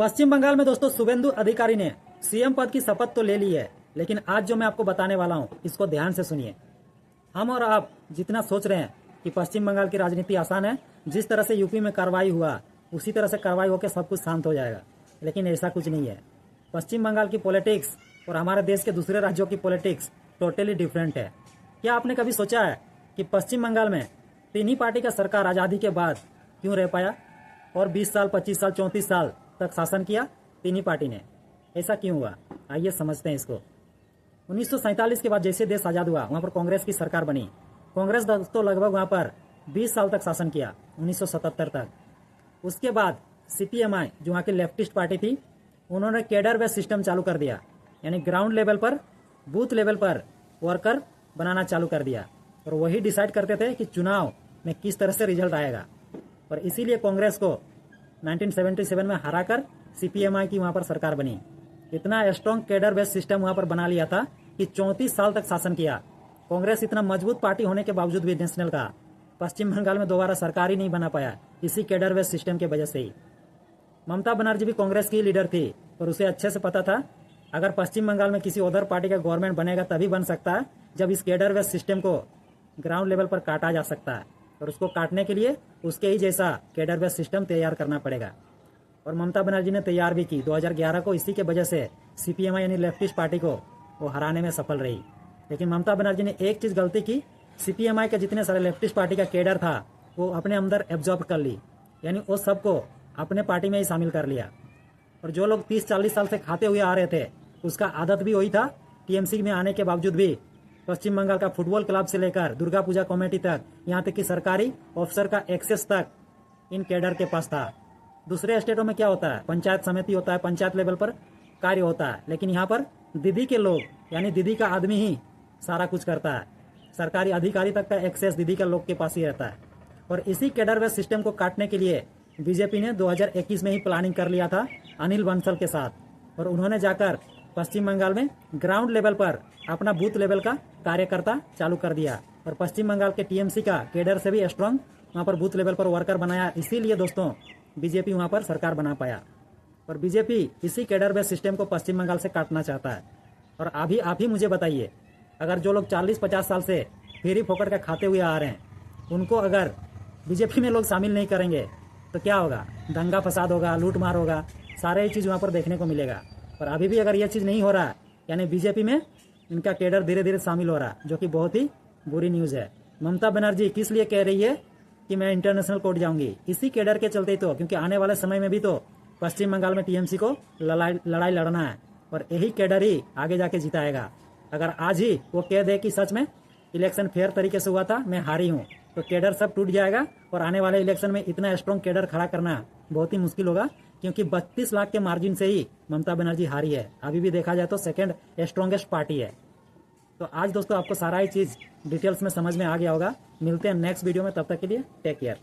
पश्चिम बंगाल में दोस्तों शुभेंदु अधिकारी ने सीएम पद की शपथ तो ले ली है, लेकिन आज जो मैं आपको बताने वाला हूं इसको ध्यान से सुनिए। हम और आप जितना सोच रहे हैं कि पश्चिम बंगाल की राजनीति आसान है, जिस तरह से यूपी में कार्रवाई हुआ उसी तरह से कार्रवाई होकर सब कुछ शांत हो जाएगा, लेकिन ऐसा कुछ नहीं है। पश्चिम बंगाल की पॉलिटिक्स और हमारे देश के दूसरे राज्यों की पॉलिटिक्स टोटली डिफरेंट है। क्या आपने कभी सोचा है कि पश्चिम बंगाल में तीन ही पार्टी का सरकार आज़ादी के बाद क्यों रह पाया और 20 साल 25 साल 34 साल तक शासन किया तीन ही पार्टी ने? ऐसा क्यों हुआ? आइए समझते हैं इसको। 1947 के बाद जैसे देश आज़ाद हुआ वहाँ पर कांग्रेस की सरकार बनी। कांग्रेस दोस्तों लगभग वहाँ पर 20 साल तक शासन किया, 1977 तक। उसके बाद सीपीएमआई जो वहाँ की लेफ्टिस्ट पार्टी थी, उन्होंने कैडर बेस्ड सिस्टम चालू कर दिया, यानी ग्राउंड लेवल पर बूथ लेवल पर वर्कर बनाना चालू कर दिया और वही डिसाइड करते थे कि चुनाव में किस तरह से रिजल्ट आएगा। और इसीलिए कांग्रेस को 1977 में हराकर सीपीएमआई की वहाँ पर सरकार बनी। इतना स्ट्रॉन्ग कैडर बेस्ड सिस्टम वहाँ पर बना लिया था कि 34 साल तक शासन किया। कांग्रेस इतना मजबूत पार्टी होने के बावजूद भी नेशनल का पश्चिम बंगाल में दोबारा सरकार ही नहीं बना पाया, इसी कैडर बेस्ड सिस्टम की वजह से ही। ममता बनर्जी भी कांग्रेस की लीडर थी और उसे अच्छे से पता था अगर पश्चिम बंगाल में किसी अदर पार्टी का गवर्नमेंट बनेगा तभी बन सकता है जब इस कैडर बेस्ड सिस्टम को ग्राउंड लेवल पर काटा जा सकता है, और उसको काटने के लिए उसके ही जैसा कैडर बेस्ड सिस्टम तैयार करना पड़ेगा। और ममता बनर्जी ने तैयार भी की 2011 को। इसी के वजह से सीपीएमआई यानी लेफ्टिस्ट पार्टी को वो हराने में सफल रही। लेकिन ममता बनर्जी ने एक चीज़ गलती की, सीपीएमआई के जितने सारे लेफ्टिस्ट पार्टी का कैडर था वो अपने अंदर एब्जॉर्ब कर ली, यानी वो सबको अपने पार्टी में ही शामिल कर लिया। और जो लोग 30-40 साल से खाते हुए आ रहे थे उसका आदत भी वही था। टीएमसी में आने के बावजूद भी पश्चिम बंगाल का फुटबॉल क्लब से लेकर दुर्गा पूजा कमेटी तक, यहाँ तक कि सरकारी ऑफिसर का एक्सेस तक इन कैडर के पास था। दूसरे स्टेटों में क्या होता है, पंचायत समिति होता है, पंचायत लेवल पर कार्य होता है, लेकिन यहाँ पर दीदी के लोग यानी दीदी का आदमी ही सारा कुछ करता है। सरकारी अधिकारी तक का एक्सेस दीदी का लोग के पास ही रहता है। और इसी कैडर बेस्ड सिस्टम को काटने के लिए बीजेपी ने 2021 में ही प्लानिंग कर लिया था अनिल बंसल के साथ, और उन्होंने जाकर पश्चिम बंगाल में ग्राउंड लेवल पर अपना बूथ लेवल का कार्यकर्ता चालू कर दिया। और पश्चिम बंगाल के टीएमसी का कैडर से भी स्ट्रांग वहाँ पर बूथ लेवल पर वर्कर बनाया। इसीलिए दोस्तों बीजेपी वहाँ पर सरकार बना पाया। और बीजेपी इसी कैडर बेस्ड सिस्टम को पश्चिम बंगाल से काटना चाहता है। और अभी आप ही मुझे बताइए, अगर जो लोग 40-50 साल से फेरी फोकट का खाते हुए आ रहे हैं उनको अगर बीजेपी में लोग शामिल नहीं करेंगे तो क्या होगा? दंगा फसाद होगा, लूट मार होगा, सारे चीज़ वहाँ पर देखने को मिलेगा। और अभी भी अगर यह चीज़ नहीं हो रहा है, यानी बीजेपी में इनका कैडर धीरे धीरे शामिल हो रहा है, जो कि बहुत ही बुरी न्यूज़ है। ममता बनर्जी किस लिए कह रही है कि मैं इंटरनेशनल कोर्ट जाऊंगी? इसी कैडर के चलते ही तो, क्योंकि आने वाले समय में भी तो पश्चिम बंगाल में टीएमसी को लड़ाई लड़ना है और यही कैडर ही आगे जाके जिताएगा। अगर आज ही वो कह दे कि सच में इलेक्शन फेयर तरीके से हुआ था, मैं हारी हूँ, तो कैडर सब टूट जाएगा और आने वाले इलेक्शन में इतना स्ट्रॉन्ग कैडर खड़ा करना बहुत ही मुश्किल होगा, क्योंकि 32 लाख के मार्जिन से ही ममता बनर्जी हारी है। अभी भी देखा जाए तो सेकंड स्ट्रॉन्गेस्ट पार्टी है। तो आज दोस्तों आपको सारा ही चीज़ डिटेल्स में समझ में आ गया होगा। मिलते हैं नेक्स्ट वीडियो में, तब तक के लिए टेक केयर।